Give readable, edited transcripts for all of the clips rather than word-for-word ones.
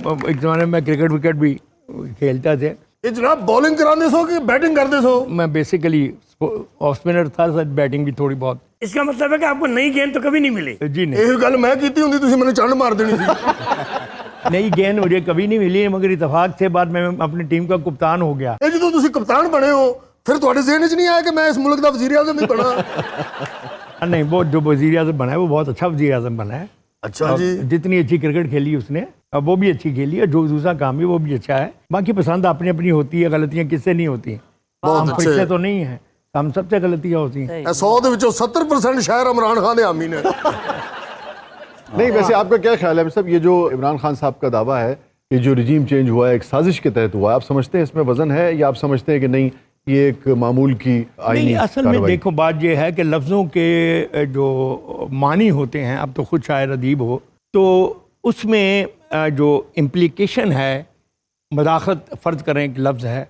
एक ज़माने में क्रिकेट विकेट भी खेलता थे। ये जनाब बॉलिंग कराते सो कि बैटिंग करते सो? मैं बेसिकली ऑफ स्पिनर था, सर बैटिंग भी थोड़ी बहुत। इसका मतलब है कि आपको नई गेंद तो कभी नहीं मिली? जी नहीं, ਇਹ ਗੱਲ ਮੈਂ ਕੀਤੀ ਹੁੰਦੀ ਤੁਸੀਂ ਮੈਨੂੰ ਚੰਡ ਮਾਰ ਦੇਣੀ ਸੀ। नई गेंद मुझे कभी नहीं मिली, मगर इतफाक से बाद में अपनी टीम का कप्तान हो गया। ਇਹ ਜਦੋਂ ਤੁਸੀਂ ਕਪਤਾਨ ਬਣੇ ਹੋ ਫਿਰ ਤੁਹਾਡੇ ਜ਼ਿਹਨ 'ਚ ਨਹੀਂ ਆਇਆ ਕਿ ਮੈਂ ਇਸ ਮੁਲਕ ਦਾ ਵਜ਼ੀਰ ਆਜ਼ਮ ਵੀ ਬਣਾ? नहीं, वो जो वज़ीर आज़म बना है वो बहुत अच्छा वज़ीर आज़म बना है। अच्छा जी। जितनी अच्छी क्रिकेट खेली उसने, अब वो भी अच्छी खेली है, जो दूसरा काम भी वो भी अच्छा है। बाकी पसंद अपनी अपनी होती है, गलतियाँ किससे नहीं होती, हम फिर तो नहीं है, हम सबसे गलतियाँ होती हैं। 100 ਦੇ ਵਿੱਚੋਂ 70% ਸ਼ਾਇਰ इमरान खान ਦੇ हामी ने। नहीं, वैसे आपका क्या ख्याल है साहब, ये जो इमरान खान साहब का दावा है कि जो रिजीम चेंज हुआ है एक साजिश के तहत हुआ है, आप समझते हैं इसमें वजन है या आप समझते हैं कि नहीं ये एक मामूल की आईनी नहीं, असल में देखो बात ये है कि लफ्ज़ों के जो मानी होते हैं, अब तो खुद शायर अदीब हो, तो उसमें जो इम्प्लीकेशन है, मदाखलत फ़र्ज़ करें एक लफ्ज़ है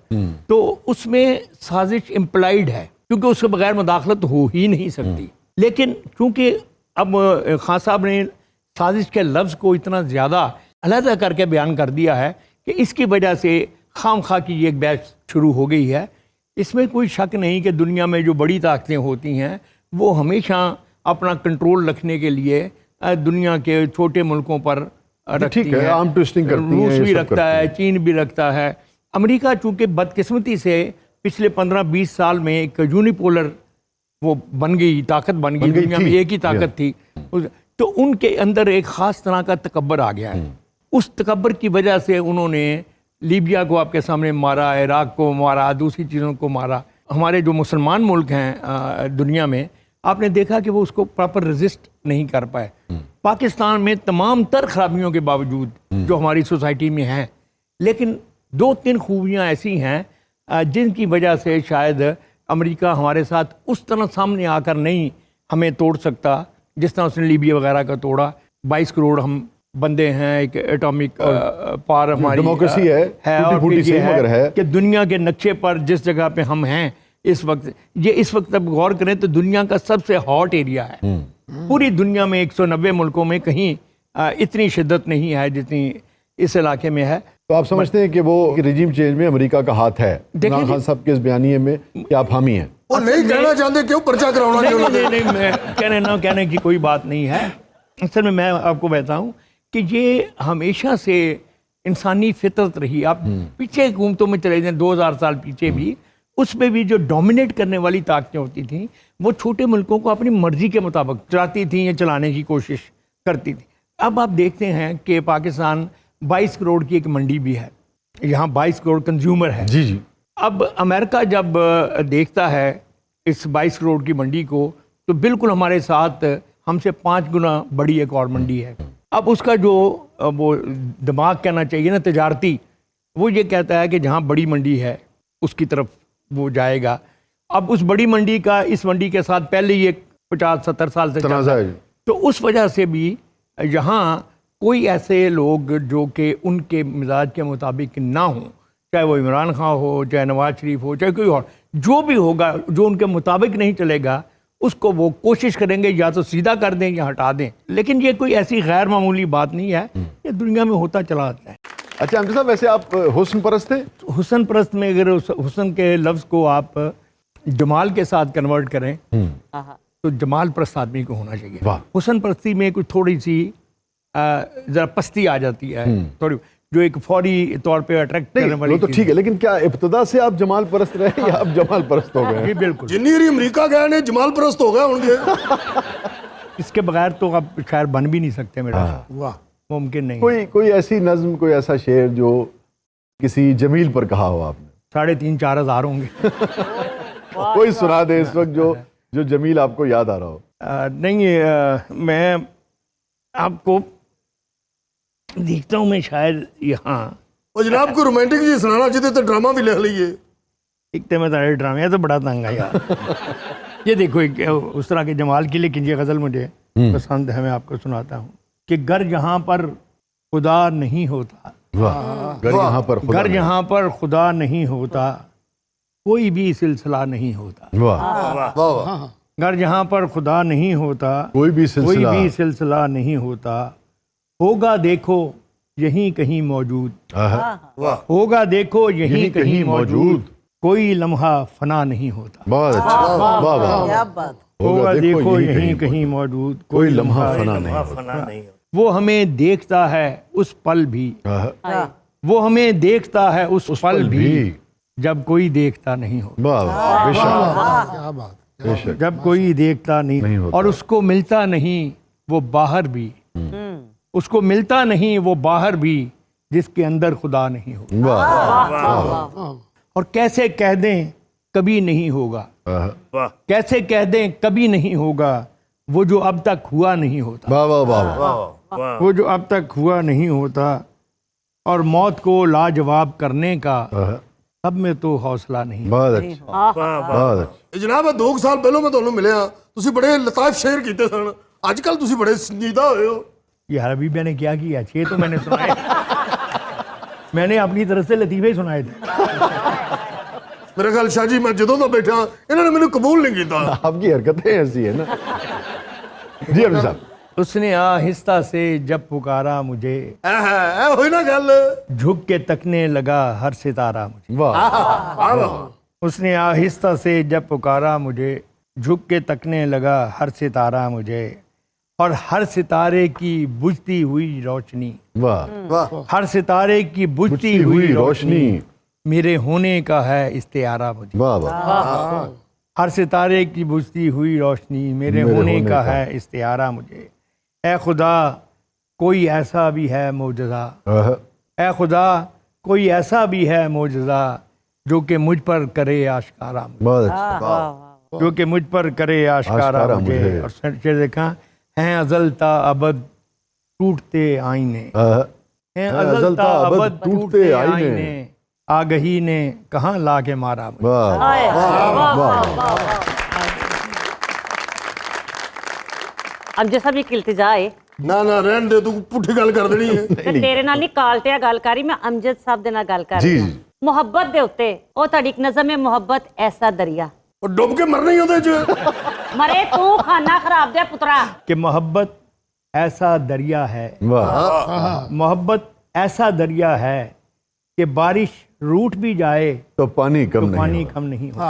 तो उसमें साजिश इम्प्लाइड है, क्योंकि उसके बगैर मदाखलत हो ही नहीं सकती। लेकिन चूँकि अब खान साहब ने साजिश के लफ्ज़ को इतना ज़्यादा अलहदा करके बयान कर दिया है कि इसकी वजह से खाम खा की ये एक बहस शुरू हो गई है। इसमें कोई शक नहीं कि दुनिया में जो बड़ी ताकतें होती हैं वो हमेशा अपना कंट्रोल रखने के लिए दुनिया के छोटे मुल्कों पर रखती ठीक है, हैं। आर्म ट्विस्टिंग करती हैं, रूस ये भी सब रखता करती है, हैं। चीन भी रखता है। अमेरिका चूँकि बदकिस्मती से पिछले 15-20 साल में एक यूनिपोलर वो बन गई, ताकत बन गई, दुनिया में एक ही ताकत थी, तो उनके अंदर एक ख़ास तरह का तकब्बर आ गया है। उस तकब्बर की वजह से उन्होंने लीबिया को आपके सामने मारा, इराक को मारा, दूसरी चीज़ों को मारा। हमारे जो मुसलमान मुल्क हैं दुनिया में, आपने देखा कि वो उसको प्रॉपर रेजिस्ट नहीं कर पाए। पाकिस्तान में तमाम तर खराबियों के बावजूद जो हमारी सोसाइटी में हैं, लेकिन 2-3 खूबियाँ ऐसी हैं जिनकी वजह से शायद अमेरिका हमारे साथ उस तरह सामने आकर नहीं हमें तोड़ सकता जिस तरह उसने लीबिया वगैरह का तोड़ा। 22 करोड़ हम बंदे हैं, एक एटॉमिक पावर हमारी डेमोक्रेसी है, और टूटी-फूटी फिर ये सही मगर है कि दुनिया के नक्शे पर जिस जगह पे हम हैं इस वक्त, ये इस वक्त अब गौर करें तो दुनिया का सबसे हॉट एरिया है। पूरी दुनिया में 190 मुल्कों में कहीं इतनी शिद्दत नहीं है जितनी इस इलाके में है। तो आप समझते हैं कि वो रिजीम चेंज में अमेरिका का हाथ है? इमरान खान साहब के इस बयानिए में क्या आप हामी हैं? ਉਹ ਨਹੀਂ ਕਹਿਣਾ चाहते क्यों पर्चा कराना नहीं, क्यों? नहीं, नहीं, मैं कहने की कोई बात नहीं है। असल में मैं आपको बताऊं कि ये हमेशा से इंसानी फितरत रही। आप पीछे हुकूमतों में चले जाएं 2000 साल पीछे भी, उसमें भी जो डोमिनेट करने वाली ताकतें होती थीं वो छोटे मुल्कों को अपनी मर्जी के मुताबिक चलाती थीं या चलाने की कोशिश करती थी। अब आप देखते हैं कि पाकिस्तान 22 करोड़ की एक मंडी भी है, यहाँ 22 करोड़ कंज्यूमर है। जी जी। अब अमेरिका जब देखता है इस 22 करोड़ की मंडी को तो बिल्कुल हमारे साथ हमसे 5 गुना बड़ी एक और मंडी है। अब उसका जो वो दिमाग कहना चाहिए ना तजारती, वो ये कहता है कि जहाँ बड़ी मंडी है उसकी तरफ वो जाएगा। अब उस बड़ी मंडी का इस मंडी के साथ पहले ही एक 50-70 साल से चल रहा है, तो उस वजह से भी यहाँ कोई ऐसे लोग जो कि उनके मिजाज के मुताबिक ना हो, चाहे वो इमरान खान हो, चाहे नवाज शरीफ हो, चाहे कोई और, जो भी होगा जो उनके मुताबिक नहीं चलेगा उसको वो कोशिश करेंगे या तो सीधा कर दें या हटा दें। लेकिन ये कोई ऐसी गैर मामूली बात नहीं है, ये दुनिया में होता चला आता है। अच्छा अमजद साहब, वैसे आप हुस्न परस्त थे? हुस्न परस्त में अगर हुस्न के लफ्ज़ को आप जमाल के साथ कन्वर्ट करें तो जमाल परस्त आदमी को होना चाहिए। वाह। हुस्न परस्ती में कुछ थोड़ी सी ज़रा पस्ती आ जाती है, थोड़ी जो एक फौरी तौर पे अट्रैक्ट करने वाली। वो तो ठीक है, लेकिन क्या इब्तदा से आप जमाल परस्त रहे या आप जमाल परस्त हो गए? जी बिल्कुल। जिन्नी री अमेरिका गए ने जमाल परस्त हो गए होंगे। इसके बगैर तो आप शायद बन भी नहीं सकते मेरा। वाह। मुमकिन नहीं। कोई ऐसी नज्म, कोई ऐसा शेर जो किसी जमील पर कहा हो आपने? 3,500-4 हज़ार होंगे। कोई सुना दे इस वक्त जो जमील आपको याद आ रहा हो। नहीं, मैं आपको देखता हूँ, मैं शायद यहाँ ਉਹ ਜਨਾਬ ਕੋਈ ਰੋਮਾਂਟਿਕ ਜੀ ਸੁਣਾਣਾ ਜਿਹਦੇ ਤੇ ਡਰਾਮਾ ਵੀ ਲਿਖ ਲਈਏ। एक तो मैं तारे ड्रामे है तो बड़ा तंग है यार। ये देखो एक उस तरह के जमाल की, लेकिन ये गज़ल मुझे पसंद है, मैं आपको सुनाता हूँ कि घर जहाँ पर खुदा नहीं होता, घर जहाँ पर खुदा नहीं होता कोई भी सिलसिला नहीं होता। वाह। घर जहाँ पर खुदा नहीं होता कोई भी सिलसिला नहीं होता। होगा देखो यहीं कहीं मौजूद, वाह होगा देखो यहीं यहीं कहीं कहीं मौजूद, मौजूद, कोई लम्हा फना नहीं होता। बहुत अच्छा, वाह वाह, क्या बात। होगा देखो यहीं कहीं मौजूद, कोई लम्हा फना नहीं वहाँ होता। फना नहीं हो। वो हमें देखता है उस पल भी, हाँ, वो हमें देखता है उस उस पल भी, जब कोई देखता नहीं हो, वाह वाह, बेशक क्या बात। बेशक, जब कोई देखता नहीं नहीं होता। और उसको मिलता नहीं वो बाहर भी, उसको मिलता नहीं वो बाहर भी, जिसके अंदर खुदा नहीं हो। वाह और कैसे कह दें कभी नहीं होगा, वाह वाह कैसे कह दें कभी नहीं होगा, वो जो अब तक हुआ नहीं होता, वाह वाह वाह, वाह वो जो अब तक हुआ नहीं होता। और मौत को लाजवाब करने का सब में तो हौसला नहीं। बहुत अच्छा, बहुत अच्छा। ਜਨਾਬ 2 ਸਾਲ ਪਹਿਲਾਂ ਮੈਂ ਤੁਹਾਨੂੰ ਮਿਲਿਆ, ਤੁਸੀਂ ਬੜੇ ਲਤਾਇਫ ਸ਼ੇਅਰ ਕੀਤੇ ਸਨ, ਅੱਜ ਕੱਲ ਤੁਸੀਂ ਬੜੇ ਸੰਜੀਦਾ ਹੋਏ ਹੋ। यार अभी मैंने क्या किया, 6 तो मैंने सुनाए। मैंने अपनी तरफ से लतीफ़े सुनाए थे। ਮੇਰੇ ਖਿਆਲ ਸ਼ਾਹ ਜੀ ਮੈਂ ਜਦੋਂ ਦਾ ਬੈਠਾ ਇਹਨਾਂ ਨੇ ਮੈਨੂੰ ਕਬੂਲ ਨਹੀਂ ਕੀਤਾ। आपकी हरकतें ऐसी है ना। जी अभी साहब, उसने आहिस्ता से जब पुकारा मुझे, ਇਹ ਹੋਈ ਨਾ ਗੱਲ। झुक के तकने लगा हर सितारा मुझे। वाह उसने आहिस्ता से जब पुकारा मुझे, झुक के तकने लगा हर सितारा मुझे, और हर सितारे की बुझती हुई रोशनी, वाह, ਵਾਹ हर सितारे की बुझती हुई रोशनी मेरे होने का है इस्तियारा मुझे। वाह वाह, हर सितारे की बुझती हुई रोशनी मेरे होने का है इस्तियारा मुझे। ए खुदा कोई ऐसा भी है मौजज़ा, ए खुदा कोई ऐसा भी है मौजज़ा, जो कि मुझ पर करे आशकारा मुझे, बहुत अच्छा, जो कि मुझ पर करे आशकारा आशकारा मुझे। मुझे। और फिर देखा, हैं अज़ल ता अबद टूटते आईने, हैं अज़ल ता अबद टूटते आईने, आगही ने कहाँ ला के मारा मुझे। वाह वाह, ਅਮਜਦ ਸਾਹਿਬ ਇੱਕ ਇਲਤਜਾ ਹੈ ਨਾ ਨਾ ਰਹਿਣ ਦੇ, ਤੂੰ ਪੁੱਠੀ ਗੱਲ ਕਰ ਦੇਣੀ ਹੈ। ਤੇ ਤੇਰੇ ਨਾਲ ਨਹੀਂ ਕਾਲਟਿਆ ਗੱਲ ਕਰੀ, ਮੈਂ ਅਮਜਦ ਸਾਹਿਬ ਦੇ ਨਾਲ ਗੱਲ ਕਰ ਜੀ, ਰਹੀ ਹਾਂ। ਜੀ। ਮੁਹੱਬਤ ਦੇ ਉੱਤੇ ਉਹ ਤੁਹਾਡੀ ਇੱਕ ਨਜ਼ਮ ਹੈ, ਮੁਹੱਬਤ ਐਸਾ ਦਰਿਆ, ਉਹ ਡੁੱਬ ਕੇ ਮਰਨਾ ਹੀ ਉਹਦੇ 'ਚ। ਮਰੇ ਤੂੰ ਖਾਨਾ ਖਰਾਬ ਦੇ ਪੁੱਤਰਾ। कि मोहब्बत ऐसा दरिया है, वाह, मोहब्बत ऐसा दरिया है कि बारिश रूठ भी जाए तो पानी तो कम नहीं पानी होगा। कम नहीं होता।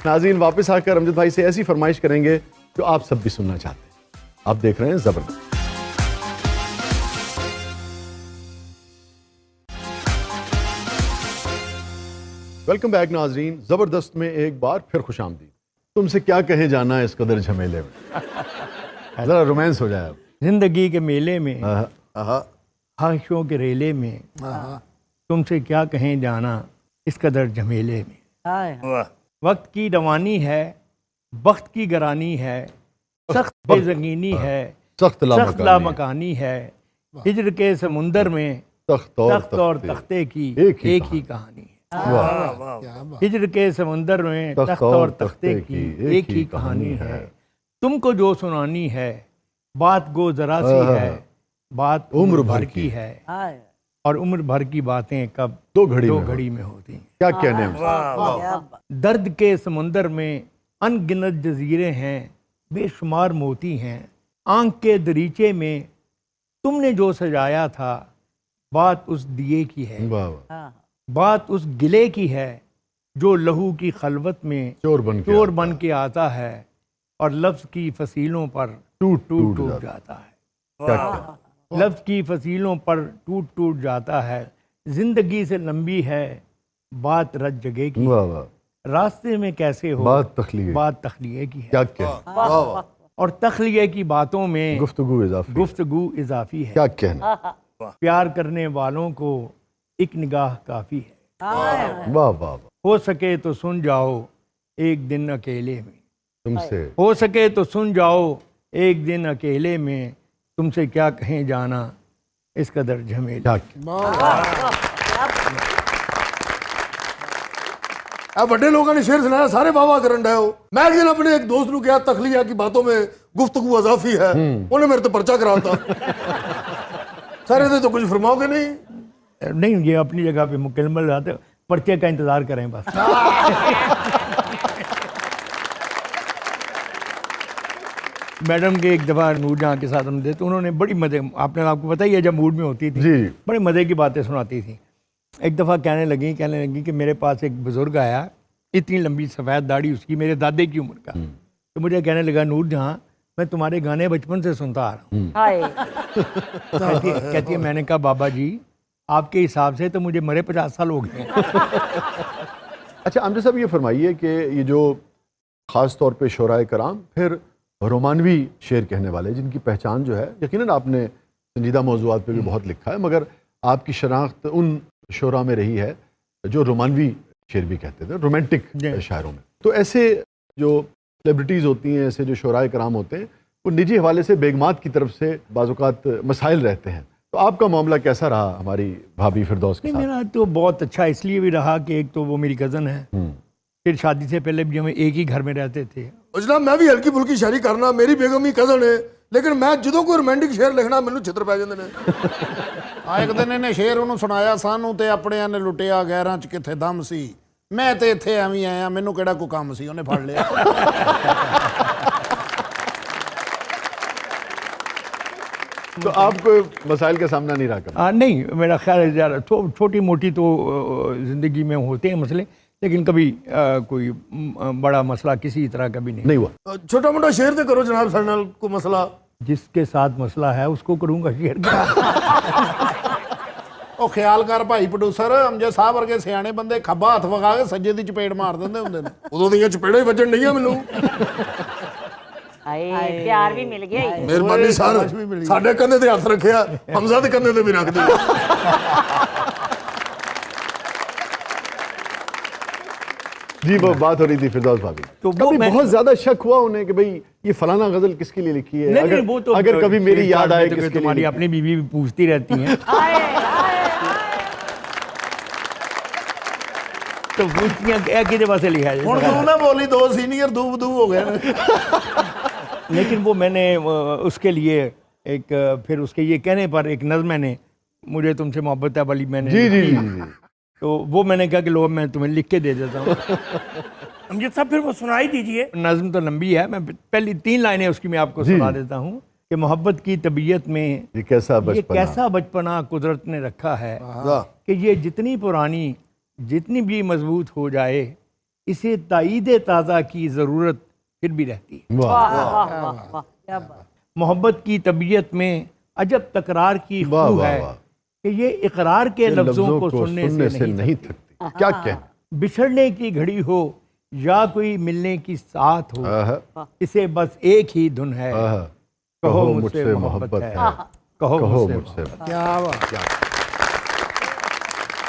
नाज़रीन, वापस आकर अमजद भाई से ऐसी फरमाइश करेंगे जो आप सब भी सुनना चाहते हैं। आप देख रहे हैं जबरदस्त। वेलकम बैक नाज़रीन, जबरदस्त में एक बार फिर खुशामदीद। तुमसे क्या कहे जाना है इस कदर झमेले में, जरा रोमांस हो जाए अब। जिंदगी के मेले में, ਆਹਾ ख्वाहिशों के रेले में, तुमसे क्या कहें जाना इस कदर झमेले में। वाह वक्त की रवानी है, वक्त की गरानी है, सख्त बेज़ंगीनी है, सख्त सख्त लामकानी है, हिजर के समुंदर में तख्त और तख्ते की एक ही एक ही कहानी है। वाह वाह हिजर के समंदर में तख्त और तख्ते की एक ही कहानी है। तुमको जो सुनानी है बात गो जरा सी है, बात उम्र भर की है, और उम्र भर की बातें कब दो घड़ी में होती हैं। क्या कहने हैं वाह वाह दर्द के समंदर में अनगिनत जजीरे हैं, बेशुमार मोती हैं, आंख के दरीचे में तुमने जो सजाया था, बात उस दिए की है, वाह वाह, बात उस गिले की है, जो लहू की खलवत में चोर बन के आता है, और लफ्ज़ की फसीलों पर टूट टूट टूट टूट जाता जाता है। क्या कहने? लफ्ज़ की फसीलों पर टूट टूट जाता है। जिंदगी से लंबी है बात रज जगह की, वाह वाह, रास्ते में कैसे हो बात तखलीक, बात तखलिए की है, क्या कहने? ਵਾਹ ਵਾਹ और तखलिए की बातों में गुफ्तगू इजाफी, गुफ्तगू इजाफी है। क्या कहना? प्यार करने वालों को एक निगाह काफ़ी है, वाह वाह वाह, हो सके तो सुन जाओ एक दिन अकेले में, तुमसे हो सके तो सुन जाओ एक दिन अकेले में, तुमसे क्या कहें जाना इस कदर झमेले। क्या कहना? ਆ ਵੱਡੇ ਲੋਕਾਂ ਨੇ ਸ਼ੇਰ ਸੁਣਾਇਆ, ਸਾਰੇ ਵਾਵਾ ਕਰਨ ਡਏ ਹੋ। ਮੈਂ ਇੱਕ ਦਿਨ ਆਪਣੇ ਇੱਕ ਦੋਸਤ ਨੂੰ ਕਿਹਾ ਤਖਲੀਆ की बातों में गुफ्तगू अजाफी है, ਉਹਨੇ ਮੇਰੇ ਤੇ ਪਰਚਾ ਕਰਾਤਾ। सारे दे तो कुछ फरमाओगे नहीं? नहीं, ये अपनी जगह पे मुकम्मल रहते, पर्चे का इंतज़ार करें बस। मैडम के एक दफ़ा नूर जहाँ के साथ हम थे तो उन्होंने बड़ी मज़े, आपने आपको पता ही है जब मूड में होती थी जी। बड़े मज़े की बातें सुनाती थी। एक दफ़ा कहने लगी कि मेरे पास एक बुज़ुर्ग आया, इतनी लंबी सफ़ेद दाढ़ी उसकी, मेरे दादे की उम्र का, तो मुझे कहने लगा नूर जहाँ मैं तुम्हारे गाने बचपन से सुनता आ रहा हूँ। हाय कहती है मैंने कहा बाबा जी आपके हिसाब से तो मुझे मरे 50 साल हो गए हैं। अच्छा आमजद साहब ये फरमाइए कि ये जो ख़ास तौर पे शोराए कराम फिर रोमानवी शेर कहने वाले जिनकी पहचान जो है यकीनन आपने संजीदा मौज़ूआत पे भी बहुत लिखा है, मगर आपकी शनाख्त उन शोरा में रही है जो रोमानवी शेर भी कहते थे, रोमांटिक शायरों में। तो ऐसे जो सेलिब्रिटीज़ होती हैं, ऐसे जो शोराए कराम होते हैं, वो निजी हवाले से बेगमात की तरफ से बाज़-औक़ात मसाइल रहते हैं। तो आपका मामला कैसा रहा हमारी भाभी फिरदौस के साथ? मेरा तो बहुत अच्छा इसलिए भी रहा कि एक तो वो मेरी कज़न है, फिर शादी से पहले भी हम एक ही घर में रहते थे। और जनाब मैं भी हल्की फुल्की शायरी करना, मेरी बेगम ही कज़न है, लेकिन मैं ਜਦੋਂ ਕੋਈ ਰੋਮਾਂਟਿਕ ਸ਼ੇਰ ਲਿਖਣਾ ਮੈਨੂੰ ਛਿੱਤਰ ਪੈ ਜਾਂਦੇ ਨੇ। ਆ ਇੱਕ ਦਿਨ ਇਹਨੇ ਸ਼ੇਰ ਉਹਨੂੰ ਸੁਣਾਇਆ ਸਾਨੂੰ ਤੇ ਆਪਣਿਆਂ ਨੇ ਲੁੱਟਿਆ ਗੈਰਾਂ 'ਚ ਕਿੱਥੇ ਦਮ ਸੀ, ਮੈਂ ਤੇ ਇੱਥੇ ਐਵੇਂ ਆਇਆ, ਮੈਨੂੰ ਕਿਹੜਾ ਕੋਈ ਕੰਮ ਸੀ, ਉਹਨੇ ਫੜ ਲਿਆ। तो आपको मसाइल का सामना नहीं रहा करना? नहीं, मेरा ख्याल है यार छोटी मोटी तो ज़िंदगी में होते हैं मसले, लेकिन कभी कोई बड़ा मसला किसी तरह का भी नहीं हुआ। छोटा मोटा शेर तो करो जनाब सारे नाल को मसला। जिसके साथ मसला है उसको करूँगा शेर। ਉਹ ਖਿਆਲ ਕਰ ਭਾਈ ਪ੍ਰੋਡਿਊਸਰ, ਅਮਜਦ ਸਾਹਿਬ ਵਰਗੇ ਸਿਆਣੇ ਬੰਦੇ ਖੱਬਾ ਹੱਥ ਵਗਾ ਕੇ ਸੱਜੇ ਦੀ ਚਪੇੜ ਮਾਰ ਦਿੰਦੇ ਹੁੰਦੇ ਨੇ। ਉਦੋਂ ਦੀਆਂ ਚਪੇੜਾਂ ਹੀ ਵੱਜਣ ਨਹੀਂ ਆ ਮੈਨੂੰ। हाय प्यार भी मिल गया ही। ਮਿਹਰਬਾਨੀ ਸਰ, ਸਾਡੇ ਕੰਧੇ ਤੇ ਹੱਥ ਰੱਖਿਆ, ਹਮਜ਼ਾ ਦੇ ਕੰਧੇ ਤੇ ਵੀ ਰੱਖ ਦਿਓ। जी वो बात हो रही थी फिरदौस भाभी, तो वो कभी मैं- बहुत ज्यादा शक हुआ उन्हें कि भाई ये फलाना गजल किसके लिए लिखी है? नहीं, वो तो अगर कभी मेरी याद आए तो किसके लिए तुम्हारी लिखी? अपनी बीवी भी पूछती रहती हैं तो पूछती हैं क्या किधर पासे लिखा ਹੁਣ है। ਤੂੰ ਨਾ ਬੋਲੀ, ਦੋ ਸੀਨੀਅਰ ਦੂਬ ਦੂਬ ਹੋ ਗਏ ਨੇ। लेकिन वो मैंने उसके लिए एक फिर उसके ये कहने पर एक नज़्म मैंने मुझे तुमसे मोहब्बत है वाली मैंने जी जी लिखी। जी जी। तो वो मैंने कहा कि लो मैं तुम्हें लिख के दे देता हूँ। अमजद साहब फिर वो सुनाई दीजिए। नज़्म तो लंबी है, मैं पहली 3 लाइनें उसकी मैं आपको सुना देता हूँ कि मोहब्बत की तबीयत में ये कैसा ये बचपना, कैसा बचपना कुदरत ने रखा है कि ये जितनी पुरानी जितनी भी मजबूत हो जाए इसे ताईद ताज़ा की ज़रूरत फिर भी रहती है। वाह वाह वाह वाह वाह क्या बात। मोहब्बत की तबीयत में अजब तकरार की वाह खू वाह है वाह। कि ये इकरार के ये लफ्ज़ों को सुनने से नहीं थकती। क्या कहना? बिछड़ने की घड़ी हो या कोई मिलने की साथ हो आहा, इसे बस एक ही धुन है, आहा। कहो मुझसे मोहब्बत है, कहो कहो मुझसे मुझसे। क्या बात।